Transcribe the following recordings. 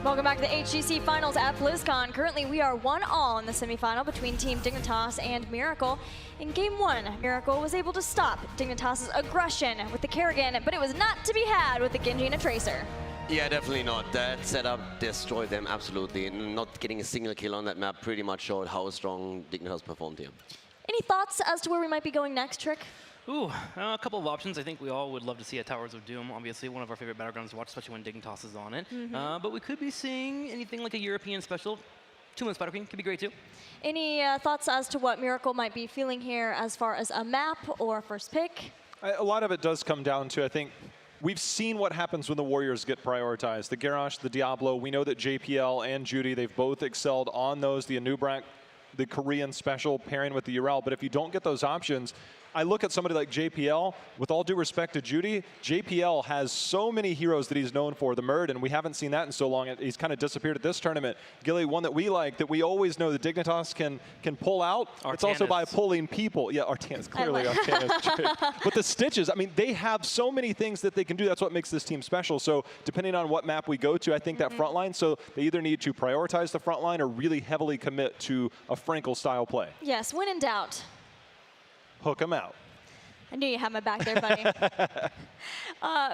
Welcome back to the HGC Finals at BlizzCon. Currently, we are 1-all in the semifinal between Team Dignitas and Miracle. In Game 1, Miracle was able to stop Dignitas' aggression with the Kerrigan, but it was not to be had with the Genji and a Tracer. Yeah, definitely not. That setup destroyed them absolutely. Not getting a single kill on that map pretty much showed how strong Dignitas performed here. Any thoughts as to where we might be going next, Trick? Ooh, a couple of options. I think we all would love to see a Towers of Doom. Obviously, one of our favorite battlegrounds to watch, especially when Dignitas is on it. But we could be seeing anything like a European special. 2-man Spider Queen could be great too. Any thoughts as to what Miracle might be feeling here as far as a map or first pick? A lot of it does come down to, I think, we've seen what happens when the Warriors get prioritized. The Garrosh, the Diablo, we know that JPL and Judy, they've both excelled on those. The Anubrak, the Korean special pairing with the Ural. But if you don't get those options, I look at somebody like JPL, with all due respect to Judy, JPL has so many heroes that he's known for, the Murd, and we haven't seen that in so long. He's kind of disappeared at this tournament. Gilly, one that we like, that we always know that Dignitas can pull out. Artanis. It's also by pulling people. Yeah, Artanis, clearly Artanis. But the Stitches, I mean, they have so many things that they can do. That's what makes this team special. So depending on what map we go to, I think that front line, so they either need to prioritize the front line or really heavily commit to a Frankel-style play. Yes, when in doubt. Hook them out. I knew you had my back there, buddy.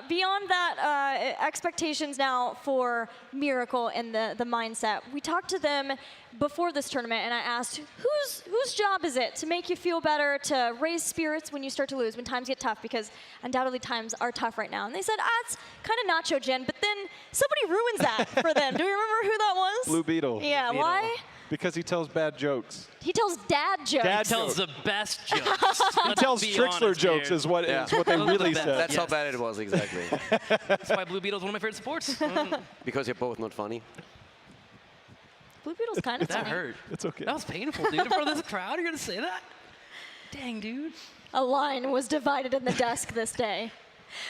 Beyond that, expectations now for Miracle and the mindset. We talked to them before this tournament, and I asked, whose job is it to make you feel better, to raise spirits when you start to lose, when times get tough? Because undoubtedly times are tough right now. And they said, it's kind of Nacho Gen, but then somebody ruins that for them. Do you remember who that was? Blue Beetle. Yeah, Beetle. Why? Because he tells bad jokes. He tells dad jokes. Dad He tells the best jokes. He tells Trixler jokes is what they really said. That's how bad it was, exactly. That's why Blue Beetle is one of my favorite sports. Because you're both not funny. Blue Beetle's kind of That funny. hurt. It's okay. That was painful, dude. In front of this crowd, you're going to say that? Dang, dude. A line was divided in the desk this day.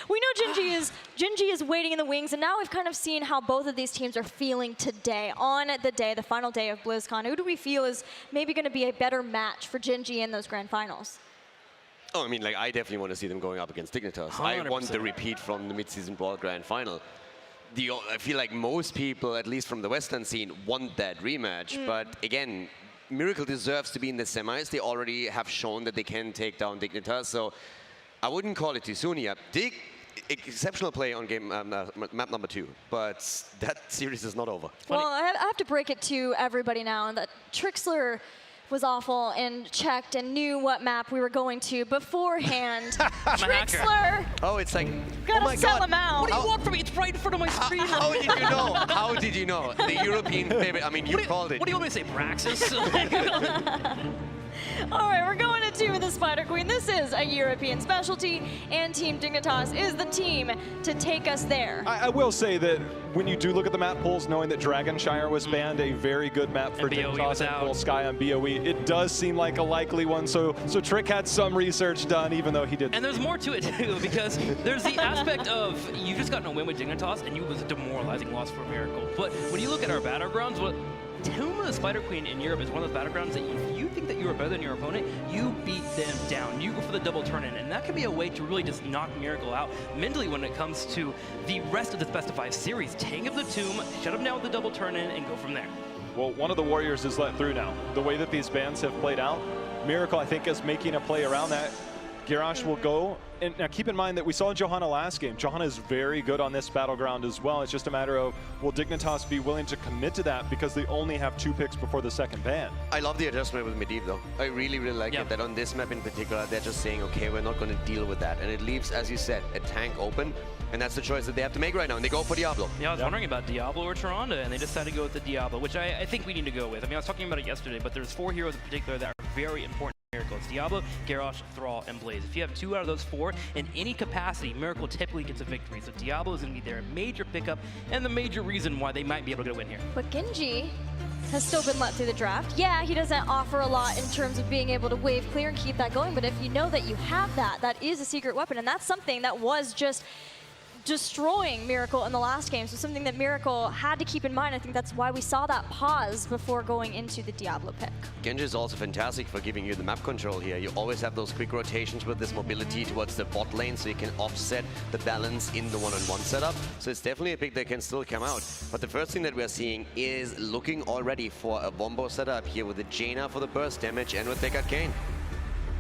We know Genji is waiting in the wings, and now we've kind of seen how both of these teams are feeling today, on the day, the final day of BlizzCon. Who do we feel is maybe going to be a better match for Genji in those grand finals? Oh, I mean, like, I definitely want to see them going up against Dignitas. 100%. I want the repeat from the mid-season Brawl Grand Final. I feel like most people, at least from the Western scene, want that rematch. But again, Miracle deserves to be in the semis. They already have shown that they can take down Dignitas. So I wouldn't call it too soon yet. Exceptional play on game map number 2, but that series is not over. Well, I have to break it to everybody now that Trixler was awful and checked and knew what map we were going to beforehand. Trixler! Oh, it's like, Gotta sell him out. What do you want from me? It's right in front of my screen. How did you know? How did you know? The European favorite, I mean, you called it. What do you want me to say, Praxis? All right, we're going to 2 with the Spider Queen. This is a European specialty, and Team Dignitas is the team to take us there. I will say that when you do look at the map pools, knowing that Dragonshire was banned, a very good map for Dignitas and Full Sky on BOE, it does seem like a likely one. So Trick had some research done, even though he didn't. And there's more to it too, because there's the aspect of you've just gotten a win with Dignitas, and you was a demoralizing loss for Miracle. But when you look at our battlegrounds, Tomb of the Spider Queen in Europe is one of those battlegrounds that if you think that you are better than your opponent, you beat them down. You go for the double turn-in, and that can be a way to really just knock Miracle out mentally when it comes to the rest of the best of 5 series. Take up the Tomb, shut them down with the double turn-in, and go from there. Well, one of the Warriors is let through now. The way that these bans have played out, Miracle, I think, is making a play around that. Garrosh will go. And now keep in mind that we saw Johanna last game. Johanna is very good on this battleground as well. It's just a matter of, will Dignitas be willing to commit to that because they only have 2 picks before the second ban? I love the adjustment with Medivh, though. I really, really like it that on this map in particular, they're just saying, okay, we're not going to deal with that. And it leaves, as you said, a tank open. And that's the choice that they have to make right now. And they go for Diablo. Yeah, I was wondering about Diablo or Tyrande, and they decided to go with the Diablo, which I think we need to go with. I mean, I was talking about it yesterday, but there's 4 heroes in particular that are very important. Miracle. It's Diablo, Garrosh, Thrall, and Blaze. If you have 2 out of those 4 in any capacity, Miracle typically gets a victory. So Diablo is going to be their major pickup and the major reason why they might be able to get a win here. But Genji has still been let through the draft. Yeah, he doesn't offer a lot in terms of being able to wave clear and keep that going, but if you know that you have that, that is a secret weapon, and that's something that was just destroying Miracle in the last game. So something that Miracle had to keep in mind. I think that's why we saw that pause before going into the Diablo pick. Genji is also fantastic for giving you the map control here. You always have those quick rotations with this mobility towards the bot lane, so you can offset the balance in the one-on-one setup. So it's definitely a pick that can still come out. But the first thing that we're seeing is looking already for a Wombo setup here with the Jaina for the burst damage and with Deckard Cain.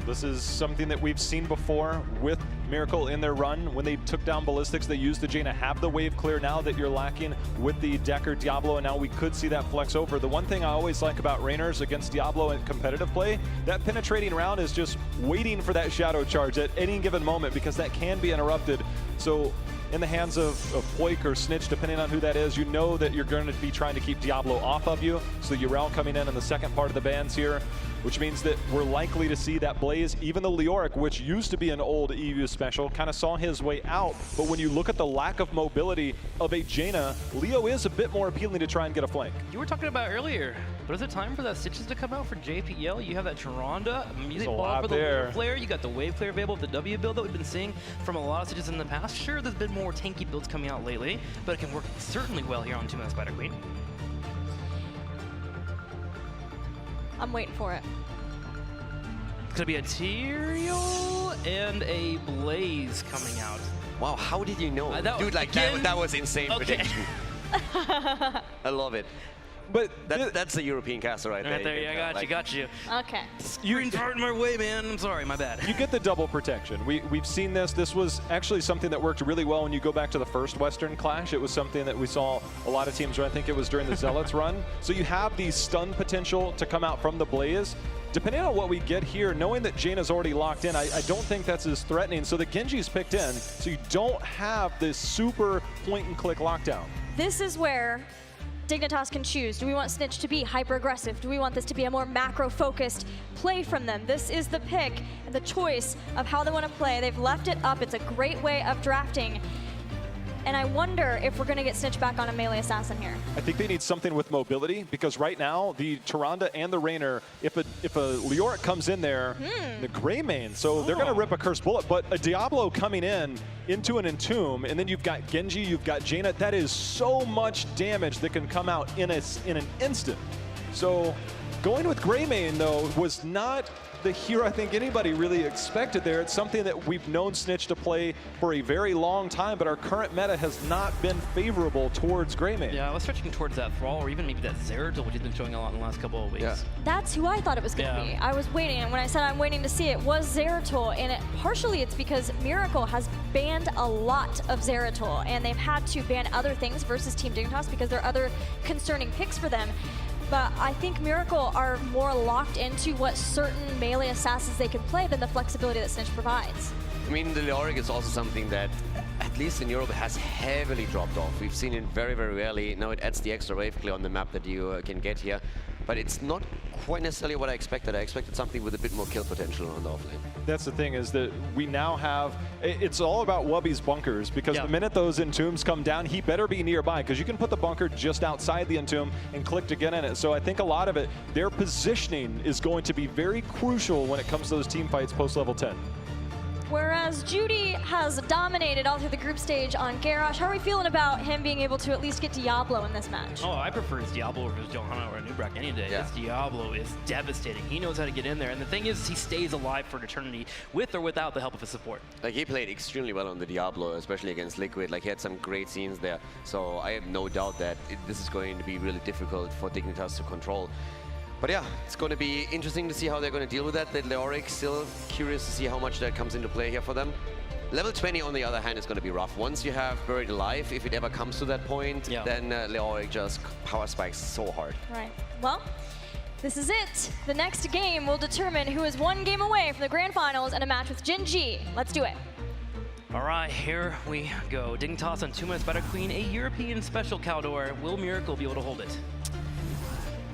This is something that we've seen before with Miracle in their run. When they took down Ballistics, they used the Jaina, have the wave clear now that you're lacking with the Decker Diablo, and now we could see that flex over. The one thing I always like about Rayners against Diablo in competitive play, that penetrating round is just waiting for that shadow charge at any given moment, because that can be interrupted. So in the hands of Poik or Snitch, depending on who that is, you know that you're going to be trying to keep Diablo off of you. So Urel coming in the second part of the bans here, which means that we're likely to see that Blaze, even the Leoric, which used to be an old EU special, kind of saw his way out. But when you look at the lack of mobility of a Jaina, Leo is a bit more appealing to try and get a flank. You were talking about earlier, but is it time for the Stitches to come out for JPL? You have that Tyrande, Music Ball for the Lunar Flare, you got the Wave Clear available with the W build that we've been seeing from a lot of Stitches in the past. Sure, there's been more tanky builds coming out lately, but it can work certainly well here on 2-Man Spider Queen. I'm waiting for it. It's gonna be a Tyrael and a Blaze coming out. Wow, how did you know? Dude, like that was insane prediction. I love it. But that's a European caster right there. Right there, yeah, got you. Okay. Screen's hard in my way, man. I'm sorry, my bad. You get the double protection. We've seen this. This was actually something that worked really well when you go back to the first Western Clash. It was something that we saw a lot of teams run. I think it was during the Zealots run. So you have the stun potential to come out from the Blaze. Depending on what we get here, knowing that Jaina's already locked in, I don't think that's as threatening. So the Genji's picked in, so you don't have this super point-and-click lockdown. This is where Dignitas can choose. Do we want Snitch to be hyper-aggressive? Do we want this to be a more macro-focused play from them? This is the pick and the choice of how they want to play. They've left it up. It's a great way of drafting. And I wonder if we're going to get Snitch back on a melee assassin here. I think they need something with mobility, because right now, the Tyrande and the Raynor, if a Leoric comes in there, the Greymane, so they're going to rip a Cursed Bullet, but a Diablo coming in into an Entomb, and then you've got Genji, you've got Jaina, that is so much damage that can come out in an instant. So going with Greymane, though, was not the hero I think anybody really expected there. It's something that we've known Snitch to play for a very long time, but our current meta has not been favorable towards Greymane. Yeah, I was stretching towards that Thrall, or even maybe that Zeratul, which has been showing a lot in the last couple of weeks. Yeah. That's who I thought it was going to be. I was waiting, and when I said I'm waiting to see it, was Zeratul, and partially it's because Miracle has banned a lot of Zeratul, and they've had to ban other things versus Team Dignitas because there are other concerning picks for them. But I think Miracle are more locked into what certain melee assassins they can play than the flexibility that Snitch provides. I mean, the Leoric is also something that, at least in Europe, has heavily dropped off. We've seen it very, very rarely. Now it adds the extra wave clear on the map that you can get here. But it's not quite necessarily what I expected. I expected something with a bit more kill potential on the offlane. That's the thing, is that we now have, it's all about Wubby's bunkers, because the minute those Entombs come down, he better be nearby, because you can put the bunker just outside the Entomb and click to get in it. So I think a lot of it, their positioning is going to be very crucial when it comes to those team fights post-level 10. Whereas Judy has dominated all through the group stage on Garrosh. How are we feeling about him being able to at least get Diablo in this match? Oh, I prefer his Diablo over his Johanna or Nubrak any day. His Diablo is devastating. He knows how to get in there, and the thing is, he stays alive for an eternity with or without the help of his support. Like, he played extremely well on the Diablo, especially against Liquid. Like, he had some great scenes there. So I have no doubt that this is going to be really difficult for Dignitas to control. But yeah, it's going to be interesting to see how they're going to deal with that. The Leoric, still curious to see how much that comes into play here for them. Level 20, on the other hand, is going to be rough. Once you have Buried Alive, if it ever comes to that point, then Leoric just power spikes so hard. Right. Well, this is it. The next game will determine who is one game away from the Grand Finals and a match with Gen G. Let's do it. All right, here we go. Dignitas and 2-Man Spider Queen, a European special Caldor. Will Miracle be able to hold it?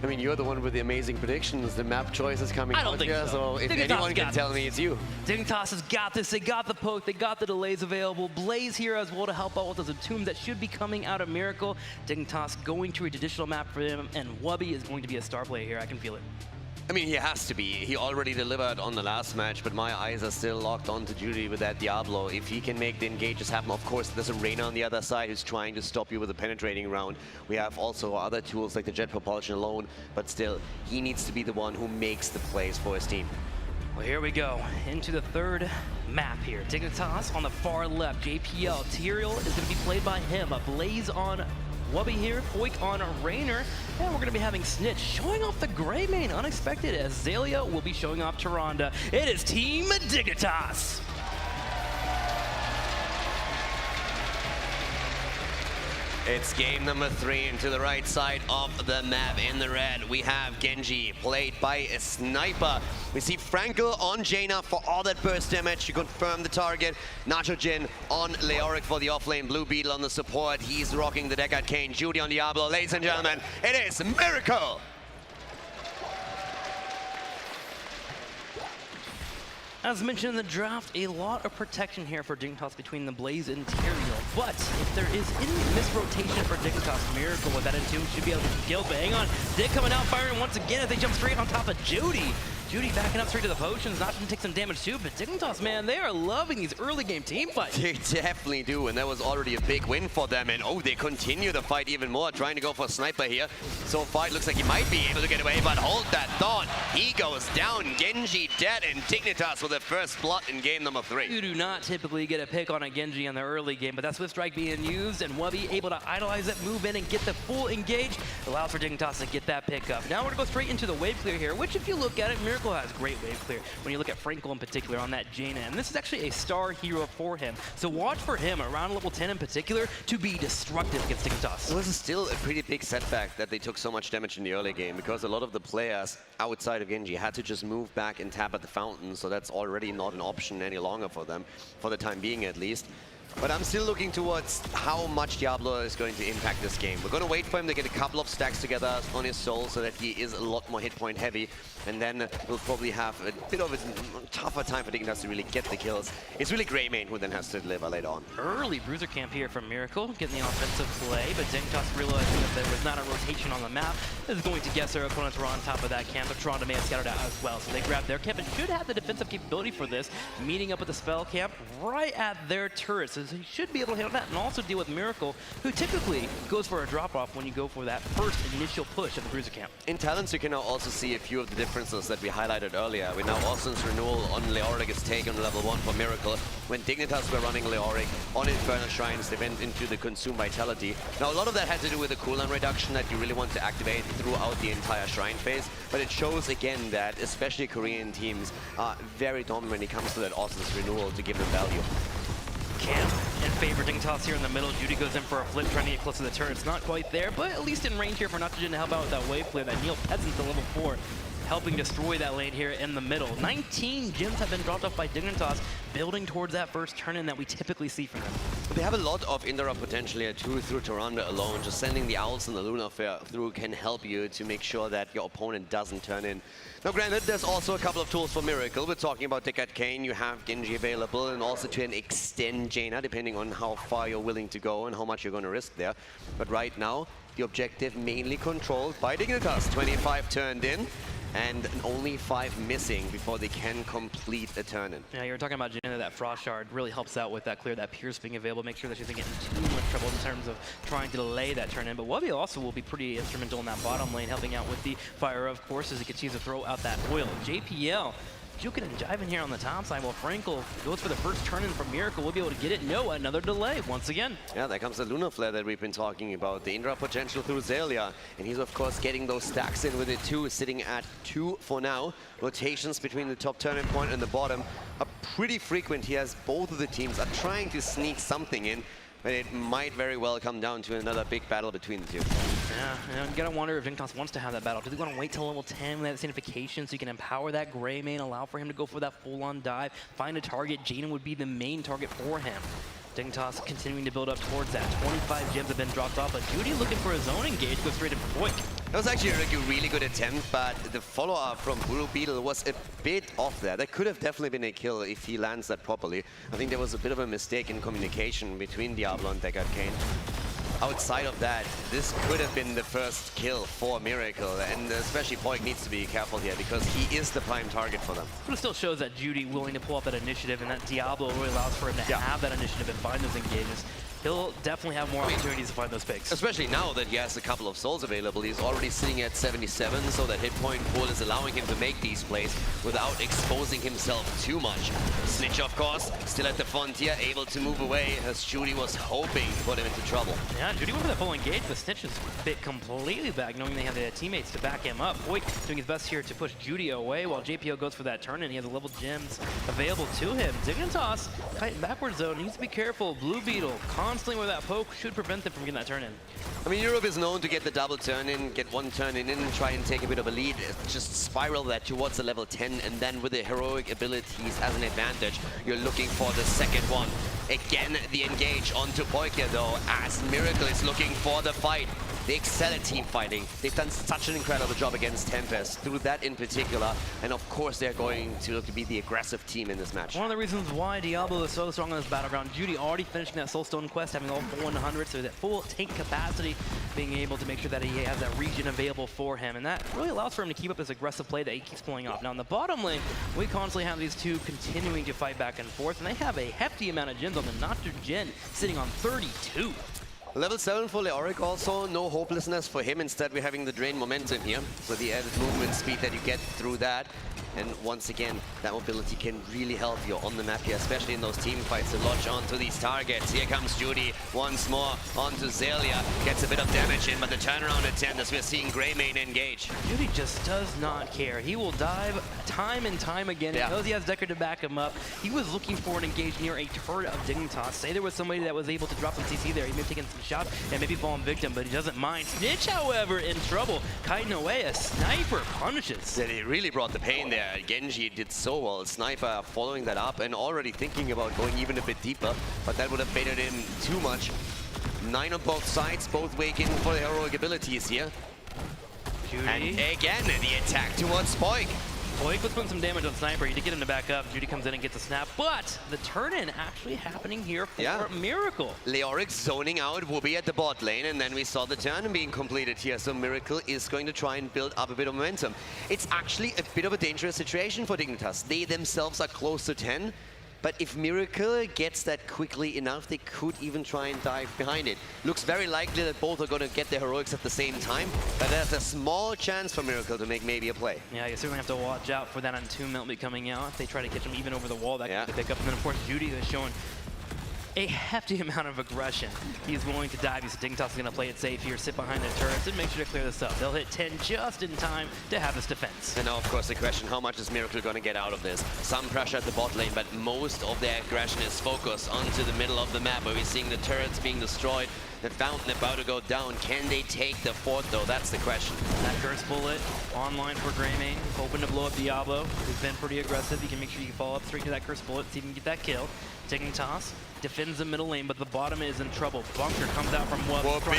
I mean, you're the one with the amazing predictions. The map choice is coming out here, so if anyone can tell me, it's you. Dignitas has got this. They got the poke. They got the delays available. Blaze here as well to help out with those Entombs that should be coming out of Miracle. Dignitas going to a traditional map for them, and Wubby is going to be a star player here. I can feel it. I mean, he has to be. He already delivered on the last match, but my eyes are still locked onto Judy with that Diablo. If he can make the engages happen, of course, there's a Reyna on the other side who's trying to stop you with a penetrating round. We have also other tools like the jet propulsion alone, but still, he needs to be the one who makes the plays for his team. Well, here we go into the third map here. Dignitas on the far left. JPL. Tyrael is going to be played by him. A Blaze on Wubby here, Foik on Raynor, and we're going to be having Snitch showing off the gray main, unexpected, as Zalia will be showing off Tyrande. It is Team Dignitas. It's game number 3, and to the right side of the map in the red, we have Genji, played by a sniper. We see Frankel on Jaina for all that burst damage to confirm the target. Nacho Jin on Leoric for the offlane. Blue Beetle on the support. He's rocking the Deckard Cain. Judy on Diablo. Ladies and gentlemen, it is Miracle! As mentioned in the draft, a lot of protection here for Dignitas between the Blaze and Tyrael. But if there is any misrotation for Dignitas, Miracle with that Entomb should be able to kill. But hang on, Dig coming out firing once again as they jump straight on top of Judy. Judy backing up straight to the potions, not to take some damage too, but Dignitas, man, they are loving these early game team fights. They definitely do, and that was already a big win for them. And oh, they continue the fight even more, trying to go for a sniper here. So far, it looks like he might be able to get away, but hold that thought. He goes down, Genji dead, and Dignitas with the first blood in game number 3. You do not typically get a pick on a Genji in the early game, but that Swift Strike being used, and Wubby able to idolize it, move in, and get the full engage. Allows for Dignitas to get that pick up. Now we're going to go straight into the wave clear here, which if you look at it, Miracle has great wave clear. When you look at Frankel in particular on that Jaina, and this is actually a star hero for him. So watch for him around level 10 in particular to be destructive against Dignitas. It was still a pretty big setback that they took so much damage in the early game, because a lot of the players outside of Genji had to just move back and tap at the fountain, so that's already not an option any longer for them, for the time being at least. But I'm still looking towards how much Diablo is going to impact this game. We're going to wait for him to get a couple of stacks together on his soul so that he is a lot more hit point heavy. And then we'll probably have a bit of a tougher time for Dignitas to really get the kills. It's really Greymane who then has to deliver later on. Early bruiser camp here from Miracle, getting the offensive play, but Dignitas realizing that there was not a rotation on the map, is going to guess their opponents were on top of that camp, but Tyrande may have scattered out as well. So they grab their camp and should have the defensive capability for this, meeting up with the spell camp right at their turret. So he should be able to handle that and also deal with Miracle, who typically goes for a drop-off when you go for that first initial push at the bruiser camp. In talents, you can now also see a few of the differences that we highlighted earlier. We now Austin's renewal on Leoric is taken on level 1 for Miracle. When Dignitas were running Leoric on Infernal Shrines, they went into the Consume Vitality. Now, a lot of that had to do with the cooldown reduction that you really want to activate throughout the entire Shrine phase, but it shows again that especially Korean teams are very dominant when it comes to that Austin's renewal to give them value. Camp in favor Dignitas here in the middle. Judy goes in for a flip, trying to get close to the turret. It's not quite there, but at least in range here for Nachoujin to help out with that wave clear. That Neil Peasant to level 4, helping destroy that lane here in the middle. 19 gems have been dropped off by Dignitas, building towards that first turn-in that we typically see from them. They have a lot of interrupt potential here too through Tyrande alone. Just sending the Owls and the Lunar Flare through can help you to make sure that your opponent doesn't turn in. Now granted, there's also a couple of tools for Miracle. We're talking about Deckard Cain, you have Genji available, and also to an extent Jaina, depending on how far you're willing to go and how much you're going to risk there. But right now, the objective mainly controlled by Dignitas. 25 turned in, and only 5 missing before they can complete a turn-in. Yeah, you were talking about Jaina, that Frost Shard really helps out with that clear, that Pierce being available, make sure that she doesn't get in too much trouble in terms of trying to delay that turn-in. But Wubby also will be pretty instrumental in that bottom lane, helping out with the fire, of course, as he continues to throw out that oil. JPL juking and jiving here on the top side, while Frankel goes for the first turn-in from Miracle. We'll be able to get it. No, another delay once again. Yeah, there comes the Lunar Flare that we've been talking about. The interrupt potential through Zalia. And he's, of course, getting those stacks in with it, too, sitting at 2 for now. Rotations between the top turn-in point and the bottom are pretty frequent here, as both of the teams are trying to sneak something in. But it might very well come down to another big battle between the two. Yeah, and you gotta wonder if Dignitas wants to have that battle. Do they want to wait till level 10 with that signification so you can empower that gray main, allow for him to go for that full-on dive, find a target? Jaina would be the main target for him. Dignitas continuing to build up towards that. 25 gems have been dropped off, but Judy looking for his own engage, goes straight in for Foik. That was actually a really good attempt, but the follow-up from Blue Beetle was a bit off there. That could have definitely been a kill if he lands that properly. I think there was a bit of a mistake in communication between Diablo and Deckard Cain. outside of that, this could have been the first kill for Miracle, and especially Poik needs to be careful here because he is the prime target for them. But it still shows that Judy willing to pull up that initiative, and that Diablo really allows for him to have that initiative and find those engages. He'll definitely have more opportunities to find those picks. Especially now that he has a couple of souls available. He's already sitting at 77, so that hit point pool is allowing him to make these plays without exposing himself too much. Snitch, of course, still at the frontier, able to move away as Judy was hoping to put him into trouble. Yeah, Judy went for that full engage, but Snitch is bit completely back, knowing they have the teammates to back him up. Poik doing his best here to push Judy away while JPL goes for that turn, and he has the level gems available to him. Dignitas, tight backward zone, needs to be careful. Blue Beetle, constantly with that poke, should prevent them from getting that turn in. I mean, Europe is known to get the double turn in, get one turn in and try and take a bit of a lead, just spiral that towards the level 10, and then with the heroic abilities as an advantage, you're looking for the second one. Again, the engage onto Poik though, as Miracle is looking for the fight. They excel at team fighting. They've done such an incredible job against Tempest, through that in particular, and of course they're going to look to be the aggressive team in this match. One of the reasons why Diablo is so strong on this battleground, Judy already finishing that Soulstone quest, having all 100, so that full tank capacity, being able to make sure that he has that region available for him, and that really allows for him to keep up this aggressive play that he keeps pulling off. Now in the bottom lane, we constantly have these two continuing to fight back and forth, and they have a hefty amount of gens on the Nocturne Gen, sitting on 32. Level 7 for Leoric also, no hopelessness for him. Instead, we're having the drain momentum here. So the added movement speed that you get through that. And once again, that mobility can really help you on the map here, especially in those team fights to launch onto these targets. Here comes Judy once more onto Zelia. Gets a bit of damage in, but the turnaround attempt as we're seeing Greymane engage. Judy just does not care. He will dive time and time again. He knows he has Decker to back him up. He was looking for an engage near a turret of Dignitas. Say there was somebody that was able to drop some CC there. He may have taken some shots and maybe fallen victim, but he doesn't mind. Snitch, however, in trouble. Kiting away, a sniper punishes. That he really brought the pain there. Genji did so well. Sniper following that up and already thinking about going even a bit deeper, but that would have baited him too much. 9 on both sides, both waiting for the heroic abilities here. Judy. And again, the attack towards Poik. Poik was putting some damage on Sniper. He did get him to back up. Judy comes in and gets a snap, but the turn-in actually happening here for Miracle. Leoric zoning out Whoopi at the bot lane, and then we saw the turn being completed here, so Miracle is going to try and build up a bit of momentum. It's actually a bit of a dangerous situation for Dignitas. They themselves are close to 10, but if Miracle gets that quickly enough, they could even try and dive behind it. Looks very likely that both are going to get their heroics at the same time, but there's a small chance for Miracle to make maybe a play. Yeah, you certainly have to watch out for that Entombment be coming out. If they try to catch him even over the wall, that could be the pickup. And then, of course, Judy is showing a hefty amount of aggression. He's willing to dive. He's Dignitas is going to play it safe here, sit behind the turrets, and make sure to clear this up. They'll hit 10 just in time to have this defense. And now, of course, the question, how much is Miracle going to get out of this? Some pressure at the bot lane, but most of their aggression is focused onto the middle of the map, where we're seeing the turrets being destroyed, the fountain about to go down. Can they take the fort, though? That's the question. That curse bullet online for Greymane, hoping to blow up Diablo, who's been pretty aggressive. You can make sure you can follow up straight to that curse bullet, see if you can get that kill. Dignitas defends the middle lane, but the bottom is in trouble. Bunker comes out from Whoopi!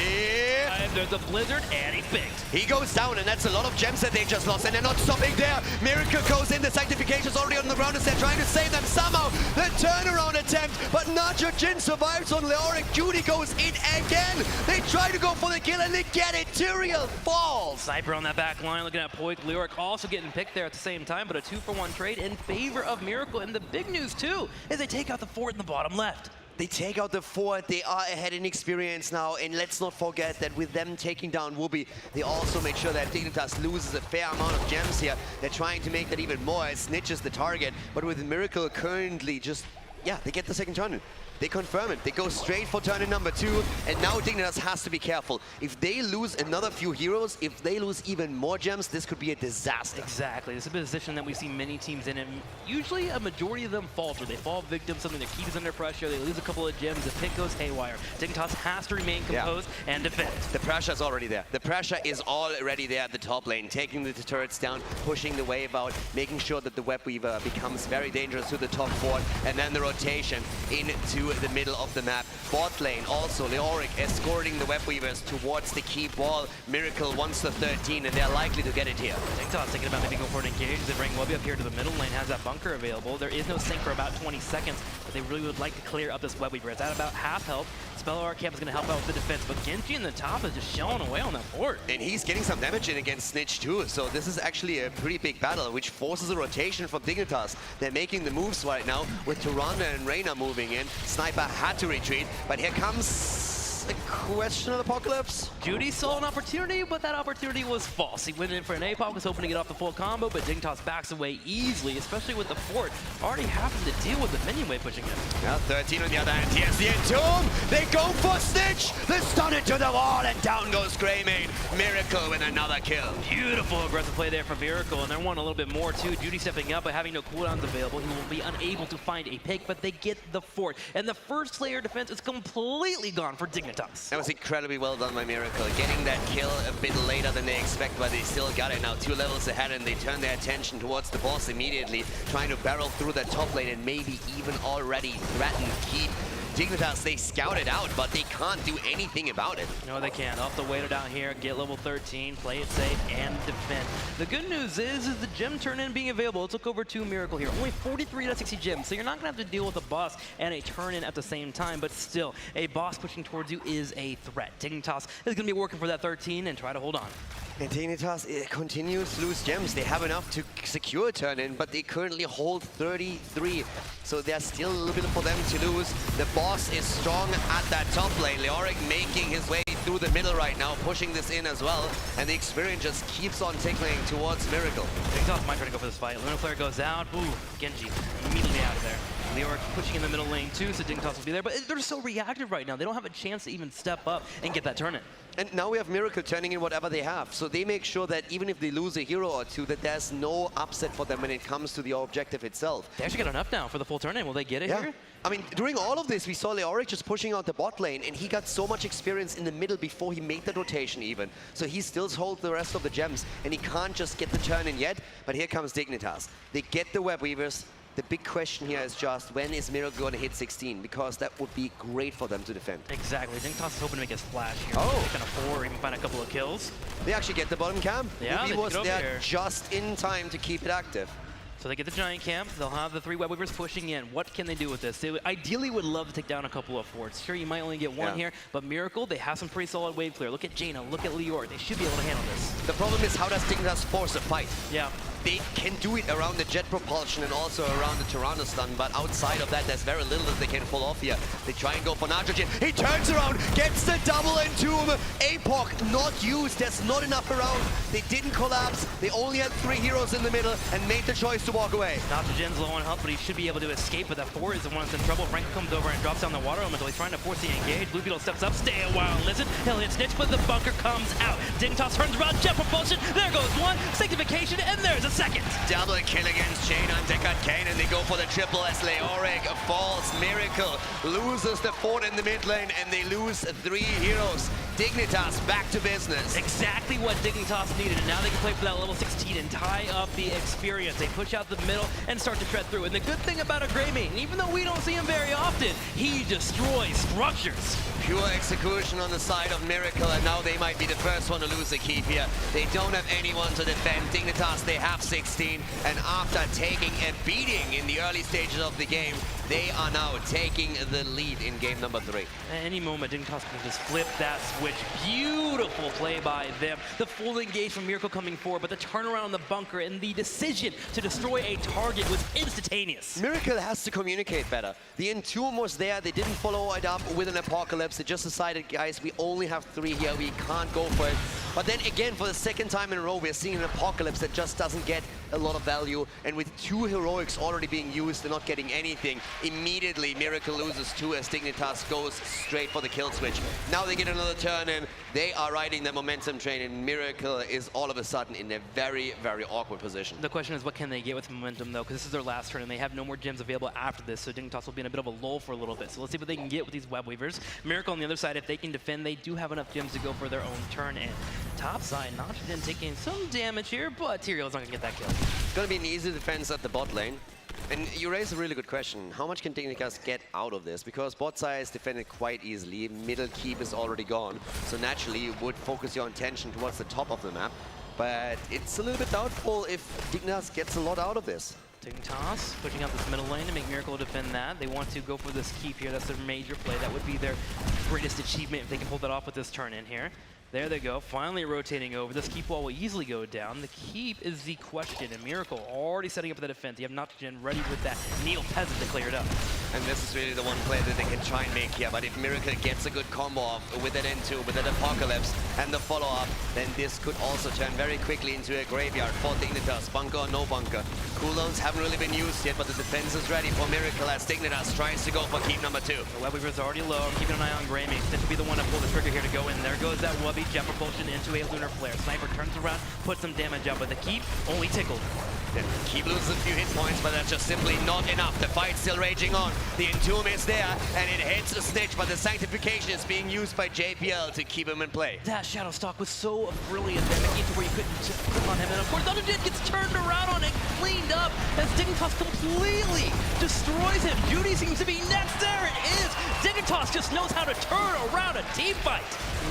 And there's a blizzard, and he's picked. He goes down, and that's a lot of gems that they just lost, and they're not stopping there. Miracle goes in, the Sanctification's already on the ground as they're trying to save them somehow. The turnaround attempt, but Nacho Jin survives on Leoric. Judy goes in again. They try to go for the kill, and they get it. Tyrael falls. Sniper on that back line, looking at Poik. Leoric also getting picked there at the same time, but a 2-for-1 trade in favor of Miracle. And the big news, too, is they take out the fort in the bottom left. They take out the fort, they are ahead in experience now, and let's not forget that with them taking down Whoopi, they also make sure that Dignitas loses a fair amount of gems here. They're trying to make that even more as Snitch is the target, but with Miracle currently just, they get the second turn. They confirm it. They go straight for turn in number 2, and now Dignitas has to be careful. If they lose another few heroes, if they lose even more gems, this could be a disaster. Exactly. This is a position that we see many teams in, and usually a majority of them falter. They fall victim, something that keeps under pressure. They lose a couple of gems. The pick goes haywire. Dignitas has to remain composed and defend. The pressure's already there. The pressure is already there at the top lane, taking the turrets down, pushing the wave out, making sure that the Web Weaver becomes very dangerous to the top fort, and then the rotation into the middle of the map. Bot lane also, Leoric escorting the web weavers towards the keep wall. Miracle wants the 13, and they're likely to get it here. Dignitas thinking about maybe going for an engage. They bring Webby up here to the middle lane, has that bunker available. There is no sync for about 20 seconds, but they really would like to clear up this web weaver. It's at about half health. Spellar Camp is going to help out with the defense, but Genji in the top is just shelling away on that fort. And he's getting some damage in against Snitch too, so this is actually a pretty big battle, which forces a rotation from Dignitas. They're making the moves right now with Tyrande and Reyna moving in. Sniper had to retreat, but here comes a question of Apocalypse. Judy saw an opportunity, but that opportunity was false. He went in for an APOC, was hoping to get off the full combo, but Dignitas backs away easily, especially with the fort already having to deal with the minion wave pushing in. Now 13 on the other hand, here's the Entomb. They go for Snitch. They stun it to the wall, and down goes Greymane. Miracle with another kill. Beautiful aggressive play there from Miracle, and they're wanting a little bit more too. Judy stepping up, but having no cooldowns available, he will be unable to find a pick, but they get the fort. And the first layer defense is completely gone for Dignitas. That was incredibly well done by Miracle. Getting that kill a bit later than they expect, but they still got it now 2 levels ahead, and they turn their attention towards the boss immediately, trying to barrel through that top lane and maybe even already threaten keep. Dignitas, they scout it out, but they can't do anything about it. No, they can't. Off the waiter down here, get level 13, play it safe, and defend. The good news is the gem turn-in being available. It took over 2 Miracle here. Only 43 out of 60 gems, so you're not going to have to deal with a boss and a turn-in at the same time, but still, a boss pushing towards you is a threat. Dignitas is going to be working for that 13 and try to hold on. And Dignitas continues to lose gems. They have enough to secure a turn-in, but they currently hold 33. So there's still a little bit for them to lose. The boss is strong at that top lane. Leoric making his way through the middle right now, pushing this in as well. And the experience just keeps on tickling towards Miracle. Dignitas might try to go for this fight. Lunar Flare goes out. Ooh, Genji immediately out of there. Leoric pushing in the middle lane too, so Dignitas will be there. But they're so reactive right now. They don't have a chance to even step up and get that turn-in. And now we have Miracle turning in whatever they have. So they make sure that even if they lose a hero or two, that there's no upset for them when it comes to the objective itself. They actually got enough now for the full turn-in. Will they get it here? I mean, during all of this, we saw Leoric just pushing out the bot lane, and he got so much experience in the middle before he made that rotation even. So he still holds the rest of the gems, and he can't just get the turn-in yet. But here comes Dignitas. They get the web weavers. The big question here is just, when is Miracle going to hit 16? Because that would be great for them to defend. Exactly. Dignitas is hoping to make a splash here. Oh. Kind of 4 or even find a couple of kills. They actually get the bottom camp. Yeah, he they was get over there here. just in time to keep it active. So they get the giant camp. They'll have the 3 web weavers pushing in. What can they do with this? They ideally would love to take down a couple of forts. Sure, you might only get 1 here, but Miracle, they have some pretty solid wave clear. Look at Jaina, look at Leoric. They should be able to handle this. The problem is, how does Dignitas force a fight? Yeah. They can do it around the jet propulsion and also around the Tyrande stun, but outside of that, there's very little that they can pull off here. They try and go for nitrogen. He turns around, gets the double entomb. APOC not used. There's not enough around. They didn't collapse. They only had 3 heroes in the middle and made the choice to walk away. Nitrogen's low on health, but he should be able to escape, but that 4 is the one that's in trouble. Frank comes over and drops down the water elemental. He's trying to force the engage. Blue Beetle steps up, stay a while and listen. He'll hit Snitch, but the bunker comes out. Dignitas turns around, jet propulsion. There goes 1. Sanctification, and there's a second. Double kill against Jaina and Deckard Kane, and they go for the triple as Leoric falls. Miracle loses the fort in the mid lane, and they lose 3 heroes. Dignitas back to business. Exactly what Dignitas needed, and now they can play for that level 16 and tie up the experience. They push out the middle and start to tread through. And the good thing about a Greymane, even though we don't see him very often, he destroys structures. Pure execution on the side of Miracle, and now they might be the first one to lose a keep here. They don't have anyone to defend. Dignitas, they have 16, and after taking a beating in the early stages of the game, they are now taking the lead in game number 3. At any moment, Dignitas can just flip that switch. Beautiful play by them. The full engage from Miracle coming forward, but the turnaround on the bunker and the decision to destroy a target was instantaneous. Miracle has to communicate better. The Entomb was there. They didn't follow it up with an Apocalypse. They just decided, guys, we only have 3 here. We can't go for it. But then again, for the second time in a row, we're seeing an Apocalypse that just doesn't get a lot of value. And with 2 heroics already being used and not getting anything, immediately Miracle loses 2 as Dignitas goes straight for the kill switch. Now they get another turn in. They are riding the momentum train, and Miracle is all of a sudden in a very, very awkward position. The question is, what can they get with momentum, though? Because this is their last turn, and they have no more gems available after this, so Dignitas will be in a bit of a lull for a little bit. So let's see what they can get with these web weavers. Miracle on the other side, if they can defend, they do have enough gems to go for their own turn in. Top side, Nitrogen taking some damage here, but Tyrael's not going to get that kill. It's going to be an easy defense at the bot lane. And you raise a really good question. How much can Dignitas get out of this? Because bot side is defended quite easily. Middle keep is already gone. So naturally, you would focus your attention towards the top of the map. But it's a little bit doubtful if Dignitas gets a lot out of this. Dignitas pushing out this middle lane to make Miracle defend that. They want to go for this keep here. That's their major play. That would be their greatest achievement if they can pull that off with this turn in here. There they go, finally rotating over. This keep wall will easily go down. The keep is the question, and Miracle already setting up for the defense. You have Noctogen ready with that Needle Peasant to clear it up. And this is really the one play that they can try and make here. But if Miracle gets a good combo off with that N2, with that Apocalypse, and the follow-up, then this could also turn very quickly into a graveyard for Dignitas, bunker or no bunker. Cooldowns haven't really been used yet, but the defense is ready for Miracle as Dignitas tries to go for keep number 2. The Web Weaver's already low. I'm keeping an eye on Greymix. This should be the one to pull the trigger here to go in. There goes that Wubby. Jet propulsion into a Lunar Flare. Sniper turns around, puts some damage out, but the keep only tickled. Yeah, keep loses a few hit points, but that's just simply not enough. The fight's still raging on. The Entomb is there, and it hits a Snitch, but the Sanctification is being used by JPL to keep him in play. That Shadow Stalk was so brilliant there, making it to where you couldn't click on him. And of course, Noctogen gets turned around on it, cleaned up, as Dignitas completely destroys him. Judy seems to be next. There it is. Dignitas just knows how to turn around a team fight.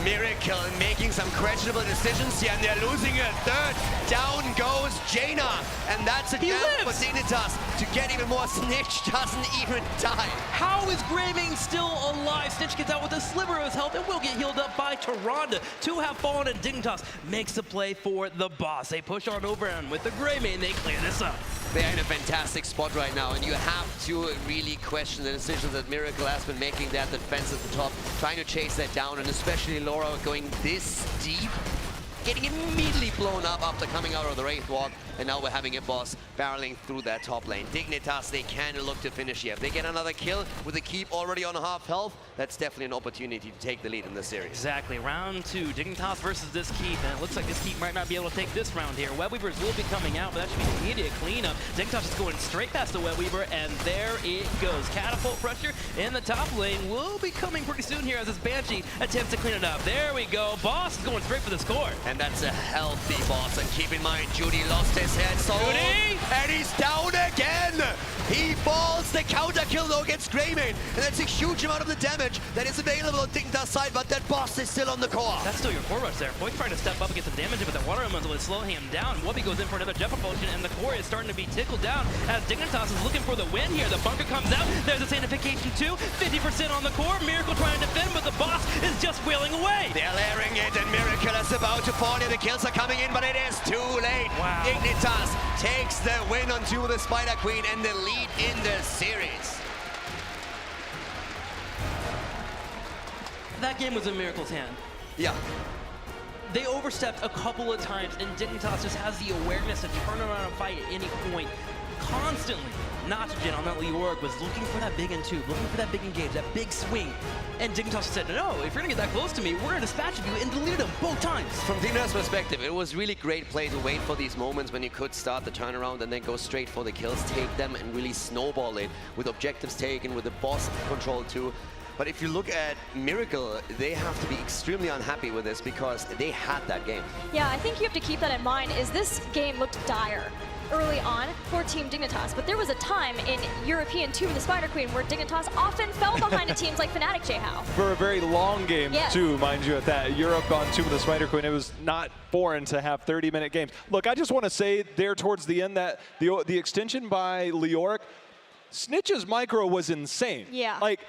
Miracle making some questionable decisions here, and they're losing a third. Down goes Jaina, and that's a chance for Dignitas to get even more. Snitch doesn't even die. How is Greymane still alive? Snitch gets out with a sliver of his health and will get healed up by Tyrande. Two have fallen, and Dignitas makes the play for the boss. They push on over, and with the Greymane, they clear this up. They're in a fantastic spot right now, and you have to really question the decisions that Miracle has been making. That defense at the top, trying to chase that down, and especially Laura going this deep, getting immediately blown up after coming out of the Wraith Walk, and now we're having a boss barreling through that top lane. Dignitas, they can look to finish here. If they get another kill with the keep already on half health, that's definitely an opportunity to take the lead in this series. Exactly, round 2, Dignitas versus this keep, and it looks like this keep might not be able to take this round here. Web Weavers will be coming out, but that should be an immediate cleanup. Dignitas is going straight past the Web Weaver, and there it goes. Catapult pressure in the top lane will be coming pretty soon here as this Banshee attempts to clean it up. There we go, boss is going straight for the score. And that's a healthy boss, and keep in mind, Judy lost his head, so and he's down again! He falls, the counter kill though gets Greymane, and that's a huge amount of the damage that is available on Dignitas' side, but that boss is still on the core. That's still your core rush there. Boy's trying to step up and get some damage, but that water elemental is slowing him down. Wubby goes in for another jet propulsion, and the core is starting to be tickled down as Dignitas is looking for the win here. The bunker comes out, there's a Sanctification too, 50% on the core. Miracle trying to defend, but the boss is just wheeling away. They're layering it, and Miracle is about to fall. The kills are coming in, but it is too late. Wow. Dignitas takes the win onto the Spider Queen and the lead in the series. That game was in Miracle's hand. Yeah. They overstepped a couple of times, and Dignitas just has the awareness to turn around and fight at any point. Constantly, Noctogen on that Leoric was looking for that big N2, looking for that big engage, that big swing. And Dignitas said, no, if you're gonna get that close to me, we're gonna dispatch you, and deleted him both times. From Dignitas' perspective, it was really great play to wait for these moments when you could start the turnaround and then go straight for the kills, take them and really snowball it with objectives taken, with the boss control too. But if you look at Miracle, they have to be extremely unhappy with this because they had that game. Yeah, I think you have to keep that in mind, is this game looked dire early on for Team Dignitas, but there was a time in European Tomb of the Spider Queen where Dignitas often fell behind to teams like Fnatic J-How. For a very long game, yes, too, mind you, at that. Europe on Tomb of the Spider Queen, it was not foreign to have 30-minute games. Look, I just want to say there towards the end that the extension by Leoric, Snitch's micro was insane. Yeah. Like,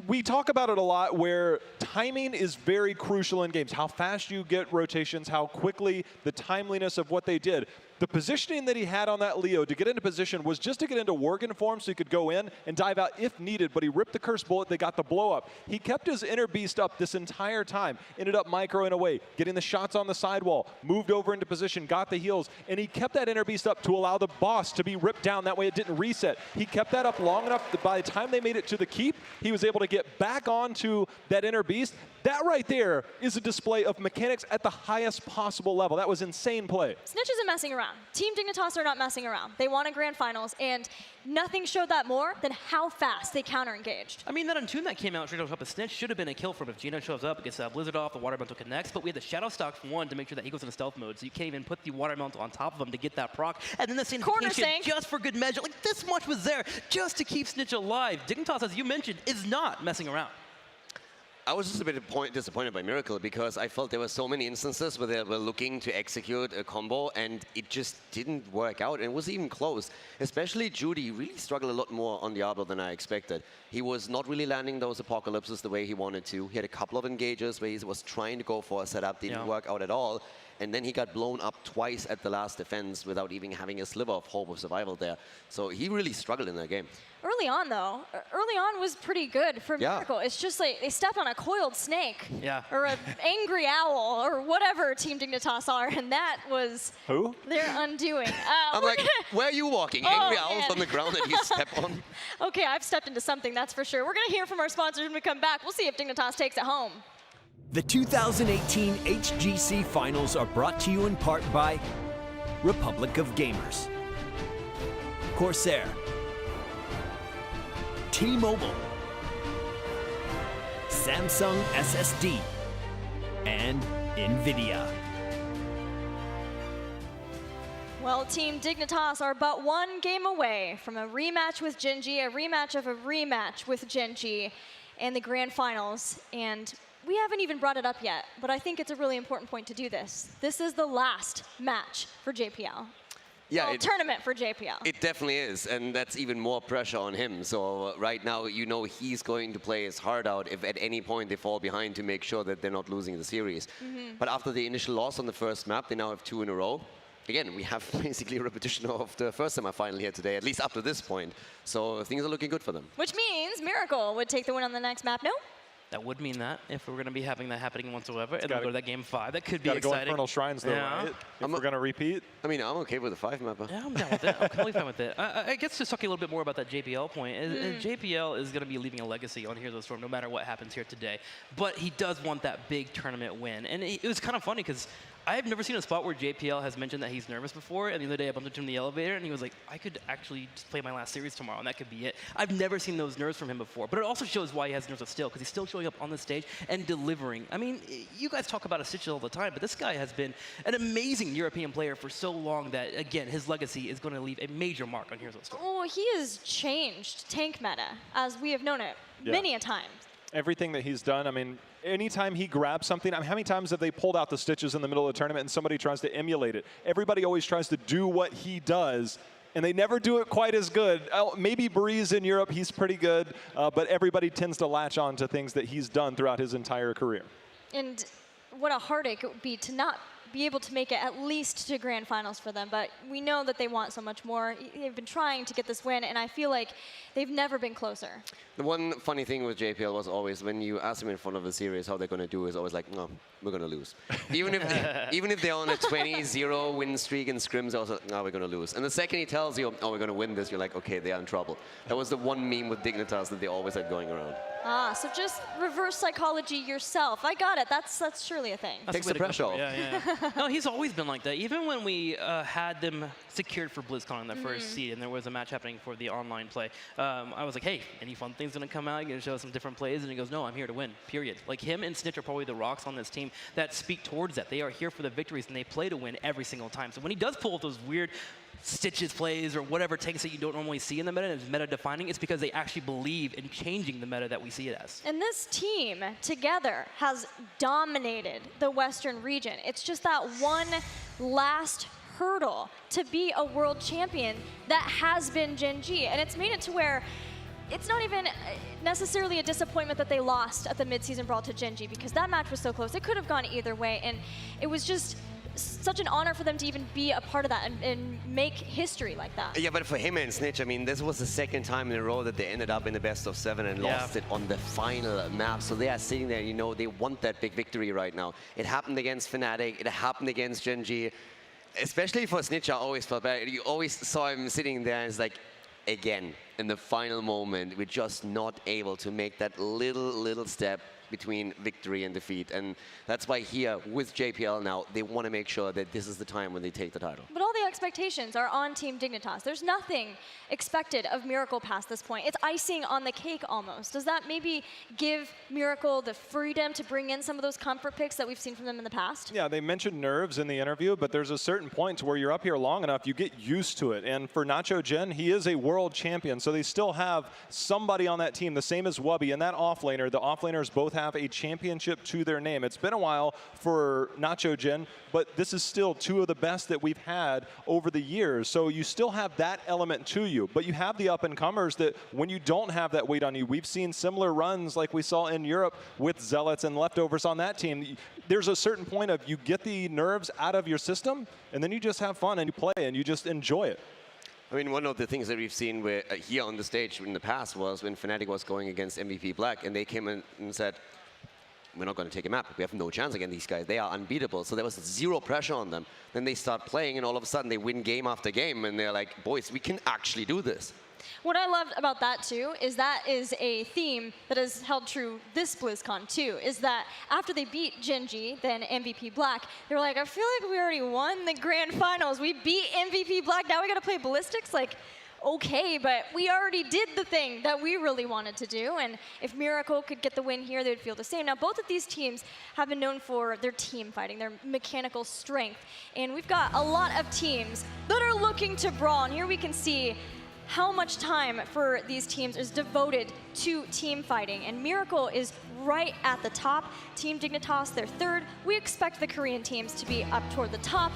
we talk about it a lot where timing is very crucial in games. How fast you get rotations, how quickly, the timeliness of what they did. The positioning that he had on that Leo to get into position was just to get into Worgen form so he could go in and dive out if needed, but he ripped the Curse Bullet, they got the blow up. He kept his inner beast up this entire time, ended up microing away, getting the shots on the sidewall, moved over into position, got the heals, and he kept that inner beast up to allow the boss to be ripped down, that way it didn't reset. He kept that up long enough that by the time they made it to the keep, he was able to get back onto that inner beast. That right there is a display of mechanics at the highest possible level. That was insane play. Snitch isn't messing around. around. Team Dignitas are not messing around. They won a grand finals, and nothing showed that more than how fast they counter-engaged. I mean, that Untune that came out straight up a snitch should have been a kill from if Gina shows up, gets Blizzard off, the Water Elemental connects, but we had the Shadow Stock one to make sure that he goes into stealth mode, so you can't even put the Water Elemental on top of him to get that proc, and then the Corner Sanctification sync. just for good measure. Like, this much was there just to keep Snitch alive. Dignitas, as you mentioned, is not messing around. I was just a bit disappointed by Miracle because I felt there were so many instances where they were looking to execute a combo and it just didn't work out, and it was even close. Especially Judy really struggled a lot more on Diablo than I expected. He was not really landing those apocalypses the way he wanted to. He had a couple of engages where he was trying to go for a setup, didn't work out at all. And then he got blown up twice at the last defense without even having a sliver of hope of survival there. So he really struggled in that game. Early on, though, was pretty good for Yeah. Miracle. It's just like they stepped on a coiled snake. Yeah. Or an angry owl, or whatever Team Dignitas are, and that was Who? their undoing. I'm we're like, gonna- where are you walking? Oh, Angry owls man. on the ground that you step on? Okay, I've stepped into something, that's for sure. We're going to hear from our sponsors when we come back. We'll see if Dignitas takes it home. The 2018 HGC Finals are brought to you in part by Republic of Gamers, Corsair, T-Mobile, Samsung SSD, and NVIDIA. Well, Team Dignitas are but one game away from a rematch with Genji, a rematch of a rematch with Genji in the grand finals. And we haven't even brought it up yet, but I think it's a really important point to do this. This is the last match for JPL. Yeah, Well, tournament for JPL. It definitely is, and that's even more pressure on him. So right now, you know he's going to play his heart out if at any point they fall behind to make sure that they're not losing the series. But after the initial loss on the first map, they now have 2 in a row. Again, we have basically a repetition of the first semifinal here today, at least up to this point. So things are looking good for them. Which means Miracle would take the win on the next map, no? That would mean that if we're going to be having that happening whatsoever, and then gotta- go to that game 5, that could be Got to go exciting. Infernal Shrines, though, Yeah. right? If we're going to repeat. I mean, I'm okay with the 5-mapper. Yeah, I'm down with it. I'm totally fine with it. I guess just talking a little bit more about that JPL point. JPL is going to be leaving a legacy on Heroes of the Storm no matter what happens here today. But he does want that big tournament win. And it was kind of funny because I've never seen a spot where JPL has mentioned that he's nervous before. And the other day I bumped into him in the elevator and he was like, I could actually just play my last series tomorrow and that could be it. I've never seen those nerves from him before. But it also shows why he has nerves of steel because he's still showing up on the stage and delivering. I mean, you guys talk about a Stitch all the time, but this guy has been an amazing European player for so long that, again, his legacy is going to leave a major mark on Heroes of the Storm. Oh, he has changed tank meta as we have known it many a time. Everything that he's done, I mean, anytime he grabs something, I mean, how many times have they pulled out the Stitches in the middle of the tournament and somebody tries to emulate it? Everybody always tries to do what he does, and they never do it quite as good. Maybe Breeze in Europe, he's pretty good, but everybody tends to latch on to things that he's done throughout his entire career. And what a heartache it would be to not be able to make it at least to grand finals for them. But we know that they want so much more. They've been trying to get this win, and I feel like they've never been closer. The one funny thing with JPL was always when you ask them in front of the series how they're going to do is always like, no, we're going to lose. even if they're on a 20-0 win streak in scrims, they're also, no, we're going to lose. And the second he tells you, oh, we're going to win this, you're like, okay, they are in trouble. That was the one meme with Dignitas that they always had going around. Ah, so just reverse psychology yourself. I got it. That's surely a thing. Takes way the to go pressure for off. it. Yeah. No, he's always been like that. Even when we had them secured for BlizzCon in the first seed, and there was a match happening for the online play, I was like, hey, any fun things gonna come out? You gonna show us some different plays? And he goes, no, I'm here to win, period. Like him and Snitch are probably the rocks on this team that speak towards that. They are here for the victories, and they play to win every single time. So when he does pull up those weird Stitches plays or whatever takes that you don't normally see in the meta and is meta defining, it's because they actually believe in changing the meta that we see it as. And this team together has dominated the Western region. It's just that one last hurdle to be a world champion that has been Genji. And it's made it to where it's not even necessarily a disappointment that they lost at the mid-season brawl to Genji because that match was so close. It could have gone either way. And it was just such an honor for them to even be a part of that and make history like that. Yeah, but for him and Snitch, I mean, this was the second time in a row that they ended up in the best of 7 and lost it on the final map. So they are sitting there, you know, they want that big victory right now. It happened against Fnatic, it happened against Genji. Especially for Snitch, I always felt bad. You always saw him sitting there and it's like, again, in the final moment, we're just not able to make that little step between victory and defeat. And that's why here with JPL now, they want to make sure that this is the time when they take the title. But all the expectations are on Team Dignitas. There's nothing expected of Miracle past this point. It's icing on the cake almost. Does that maybe give Miracle the freedom to bring in some of those comfort picks that we've seen from them in the past? Yeah, they mentioned nerves in the interview, but there's a certain point to where you're up here long enough, you get used to it. And for Nacho Jin, he is a world champion, so they still have somebody on that team, the same as Wubby, and that offlaner. The offlaners both have a championship to their name. It's been a while for Nacho Jin, but this is still two of the best that we've had over the years. So you still have that element to you, but you have the up-and-comers that when you don't have that weight on you, we've seen similar runs like we saw in Europe with Zealots and leftovers on that team. There's a certain point of you get the nerves out of your system, and then you just have fun and you play and you just enjoy it. I mean, one of the things that we've seen here on the stage in the past was when Fnatic was going against MVP Black, and they came in and said, we're not going to take a map. We have no chance against these guys. They are unbeatable. So there was zero pressure on them. Then they start playing, and all of a sudden they win game after game, and they're like, boys, we can actually do this. What I loved about that too is that is a theme that has held true this BlizzCon too, is that after they beat Genji, then MVP Black, they were like, I feel like we already won the grand finals. We beat MVP Black, now we gotta play Ballistics? Like, okay, but we already did the thing that we really wanted to do, and if Miracle could get the win here, they would feel the same. Now, both of these teams have been known for their team fighting, their mechanical strength, and we've got a lot of teams that are looking to brawl, and here we can see how much time for these teams is devoted to team fighting. And Miracle is right at the top. Team Dignitas, they're third. We expect the Korean teams to be up toward the top.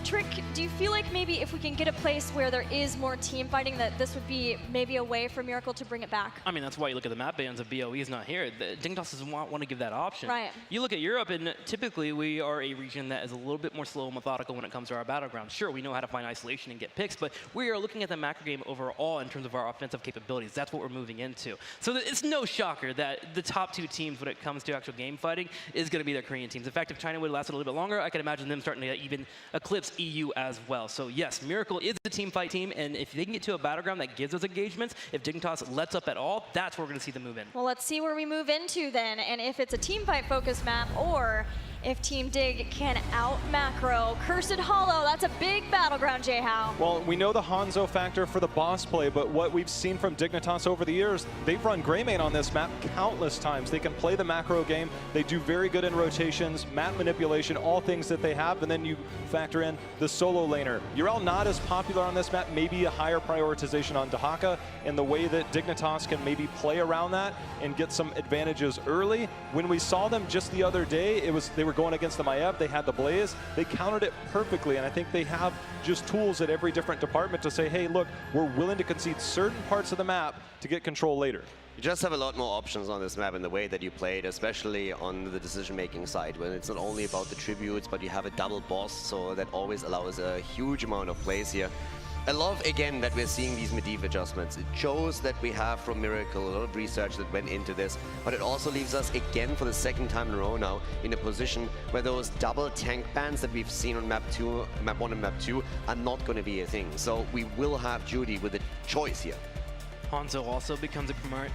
Trick, do you feel like maybe if we can get a place where there is more team fighting, that this would be maybe a way for Miracle to bring it back? I mean, that's why you look at the map bans if BOE is not here. Dignitas doesn't want to give that option. Right. You look at Europe, and typically we are a region that is a little bit more slow and methodical when it comes to our battlegrounds. Sure, we know how to find isolation and get picks, but we are looking at the macro game overall in terms of our offensive capabilities. That's what we're moving into. So it's no shocker that the top two teams when it comes to actual game fighting is going to be the Korean teams. In fact, if China would have lasted a little bit longer, I could imagine them starting to even eclipse EU as well. So yes, Miracle is a team fight team, and if they can get to a battleground that gives us engagements, if Dignitas lets up at all, that's where we're going to see them move in. Well, let's see where we move into then, and if it's a team fight focused map, or if Team Dig can out-macro Cursed Hollow. That's a big battleground, Jay-How. Well, we know the Hanzo factor for the boss play, but what we've seen from Dignitas over the years, they've run Greymane on this map countless times. They can play the macro game. They do very good in rotations, map manipulation, all things that they have, and then you factor in the solo laner. Urel not as popular on this map, maybe a higher prioritization on Dahaka, and the way that Dignitas can maybe play around that and get some advantages early. When we saw them just the other day, they were going against the Maiev, they had the Blaze, they countered it perfectly, and I think they have just tools at every different department to say, hey, look, we're willing to concede certain parts of the map to get control later. You just have a lot more options on this map in the way that you play it, especially on the decision-making side, when it's not only about the tributes, but you have a double boss, so that always allows a huge amount of plays here. I love, again, that we're seeing these Medivh adjustments. It shows that we have, from Miracle, a lot of research that went into this, but it also leaves us, again, for the second time in a row now, in a position where those double tank bans that we've seen on map 1 and map 2 are not going to be a thing. So we will have Judy with a choice here. Hanzo also becomes a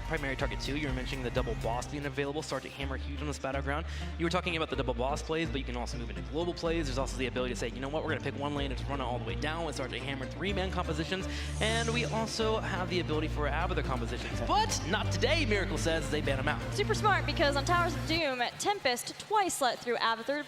primary target too. You were mentioning the double boss being available, start to hammer huge on this battleground. You were talking about the double boss plays, but you can also move into global plays. There's also the ability to say, you know what, we're going to pick one lane and just run it all the way down and start to hammer 3-man compositions. And we also have the ability for Abathur compositions. But not today, Miracle says, they ban them out. Super smart, because on Towers of Doom, Tempest twice let through Abathur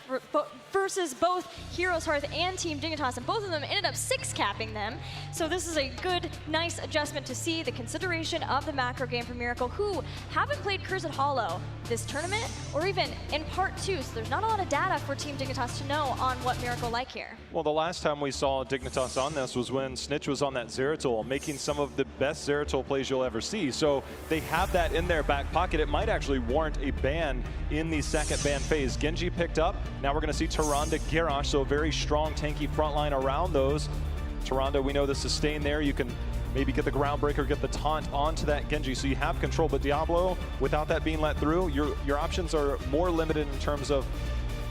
versus both Heroes Hearth and Team Dignitas, and both of them ended up 6-capping them. So this is a good, nice adjustment to see the consideration of the macro game for Miracle, who haven't played Cursed Hollow this tournament or even in part 2, so there's not a lot of data for Team Dignitas to know on what Miracle like here. Well, the last time we saw Dignitas on this was when Snitch was on that Zeratul, making some of the best Zeratul plays you'll ever see. So they have that in their back pocket. It might actually warrant a ban in the second ban phase. Genji picked up. Now we're going to see Tyrande, Garrosh, so a very strong tanky front line around those. Tyrande, we know the sustain there. You can maybe get the Groundbreaker, get the taunt onto that Genji, so you have control. But Diablo, without that being let through, your options are more limited in terms of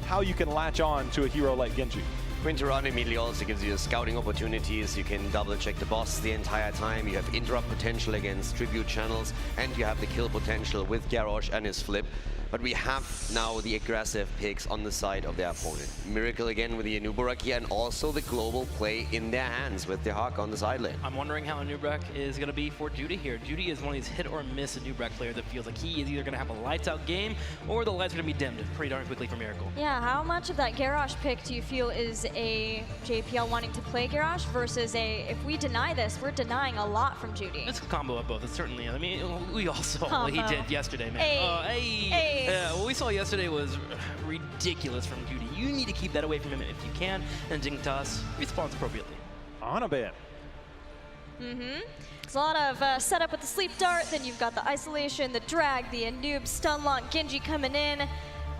how you can latch on to a hero like Genji. Queen Tyrande immediately also gives you scouting opportunities. You can double check the boss the entire time. You have interrupt potential against tribute channels, and you have the kill potential with Garrosh and his flip. but we have now the aggressive picks on the side of their opponent. Miracle again with the Anubarak here, and also the global play in their hands with the Hawk on the side lane. I'm wondering how Anubarak is going to be for Judy here. Judy is one of these hit or miss Anubarak players that feels like he is either going to have a lights out game or the lights are going to be dimmed pretty darn quickly for Miracle. Yeah, how much of that Garrosh pick do you feel is a JPL wanting to play Garrosh versus a, if we deny this, we're denying a lot from Judy? It's a combo of both. It certainly is. I mean, we all saw what he did yesterday, man. Yeah, what we saw yesterday was ridiculous from Judy. You need to keep that away from him if you can, and Dignitas responds appropriately. On a ban. There's a lot of setup with the sleep dart, then you've got the isolation, the drag, the Anub, stun lock, Genji coming in. A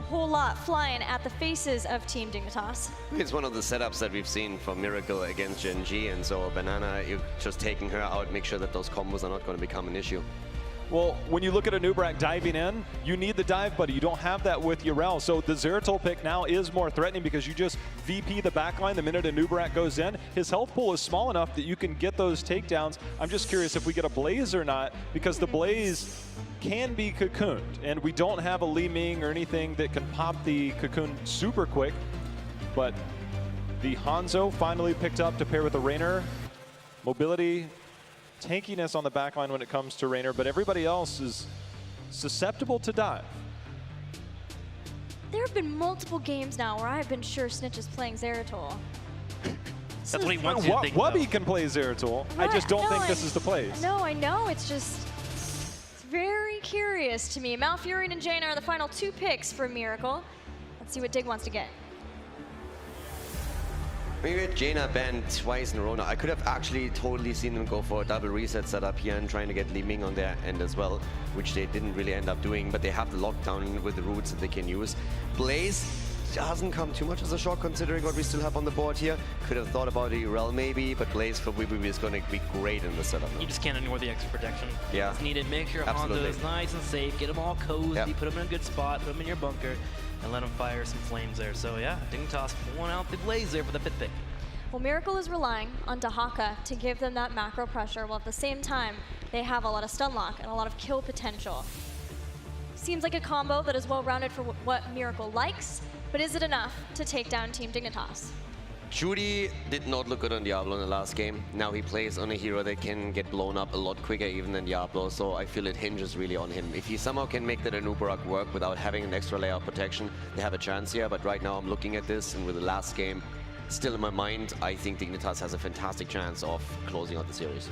whole lot flying at the faces of Team Dignitas. It's one of the setups that we've seen from Miracle against Gen G, and so Banana, you're just taking her out, make sure that those combos are not going to become an issue. Well, when you look at Anubarak diving in, you need the dive buddy. You don't have that with Urel. So the Zeratul pick now is more threatening because you just VP the backline the minute Anubarak goes in. His health pool is small enough that you can get those takedowns. I'm just curious if we get a Blaze or not, because the Blaze can be cocooned, and we don't have a Li Ming or anything that can pop the cocoon super quick. But the Hanzo finally picked up to pair with the Raynor. Mobility, tankiness on the backline when it comes to Raynor, but everybody else is susceptible to dive. There have been multiple games now where I've been sure Snitch is playing Zeratul. That's what he wants you to think Wubby about. can play Zeratul. I just don't think this is the place. No, I know. It's just it's very curious to me. Malfurion and Jaina are the final two picks for Miracle. Let's see what Dig wants to get. Maybe Jaina banned twice in a row now. I could have actually totally seen them go for a double reset setup here and trying to get Li Ming on their end as well, which they didn't really end up doing, but they have the lockdown with the roots that they can use. Blaze doesn't come too much as a shock considering what we still have on the board here. Could have thought about a Urel maybe, but Blaze for Weeby is going to be great in the setup now. You just can't ignore the extra protection. Yeah. It's needed. Make sure Hanzo is nice and safe. Get them all cozy. Put them in a good spot. Put them in your bunker. And let them fire some flames there. So yeah, Dignitas pulling out the Blaze there for the fifth pick. Well, Miracle is relying on Dahaka to give them that macro pressure, while at the same time, they have a lot of stun lock and a lot of kill potential. Seems like a combo that is well-rounded for what Miracle likes, but is it enough to take down Team Dignitas? Judy did not look good on Diablo in the last game. Now he plays on a hero that can get blown up a lot quicker even than Diablo, so I feel it hinges really on him. If he somehow can make that Anubarak work without having an extra layer of protection, they have a chance here, but right now I'm looking at this, and with the last game still in my mind, I think Dignitas has a fantastic chance of closing out the series.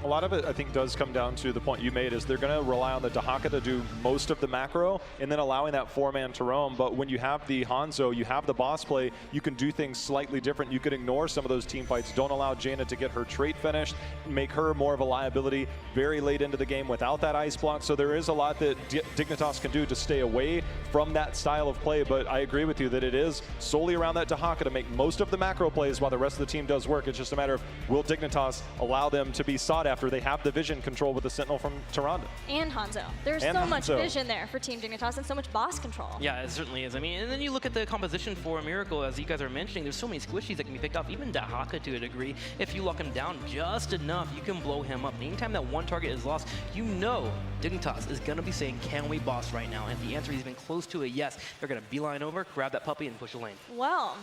A lot of it, I think, does come down to the point you made, is they're going to rely on the Dahaka to do most of the macro and then allowing that four-man to roam. But when you have the Hanzo, you have the boss play, you can do things slightly different. You could ignore some of those team fights. Don't allow Jaina to get her trait finished, make her more of a liability very late into the game without that ice block. So there is a lot that Dignitas can do to stay away from that style of play. But I agree with you that it is solely around that Dahaka to make most of the macro plays while the rest of the team does work. It's just a matter of, will Dignitas allow them to be sought after? They have the vision control with the Sentinel from Tyrande. And Hanzo. There's so much vision there for Team Dignitas and so much boss control. Yeah, it certainly is. I mean, and then you look at the composition for Miracle, as you guys are mentioning, there's so many squishies that can be picked off, even Dahaka to a degree. If you lock him down just enough, you can blow him up. And anytime that one target is lost, you know Dignitas is going to be saying, can we boss right now? And if the answer is even close to a yes, they're going to beeline over, grab that puppy, and push a lane. Well,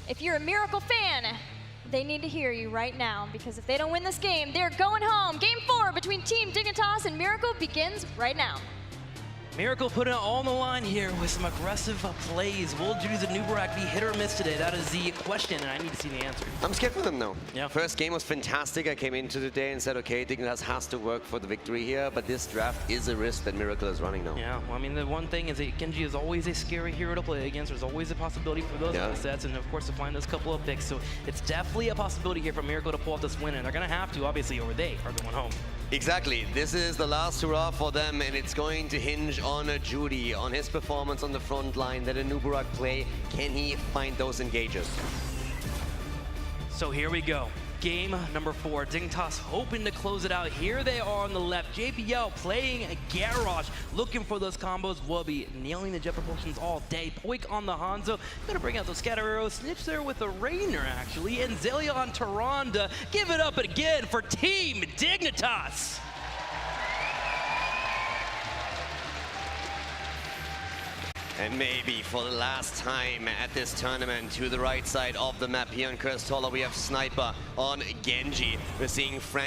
if you're a Miracle fan, they need to hear you right now, because if they don't win this game, they're going home. Game 4 between Team Dignitas and Miracle begins right now. Miracle putting it all on the line here with some aggressive plays. Will Judy's Anubarak be hit or miss today? That is the question, and I need to see the answer. I'm scared for them now. Yeah. First game was fantastic. I came into the day and said, okay, Dignitas has to work for the victory here, but this draft is a risk that Miracle is running now. Yeah, well, I mean, the one thing is that Genji is always a scary hero to play against. There's always a possibility for those sets, and of course to find those couple of picks. So it's definitely a possibility here for Miracle to pull off this win, and they're going to have to, obviously, or they are going home. Exactly. This is the last hurrah for them, and it's going to hinge on Judy, on his performance on the front line, that Anubarak play. Can he find those engages? So here we go. Game number 4. Dignitas hoping to close it out. Here they are on the left. JPL playing a Garrosh, looking for those combos. Wubby nailing the jet propulsions all day. Poik on the Hanzo. Gonna bring out those scatter arrows. Snitch there with a Raynor, actually. And Zelia on Tyrande. Give it up again for Team Dignitas. And maybe for the last time at this tournament, to the right side of the map here on Curse Toller, we have Sniper on Genji. We're seeing Frank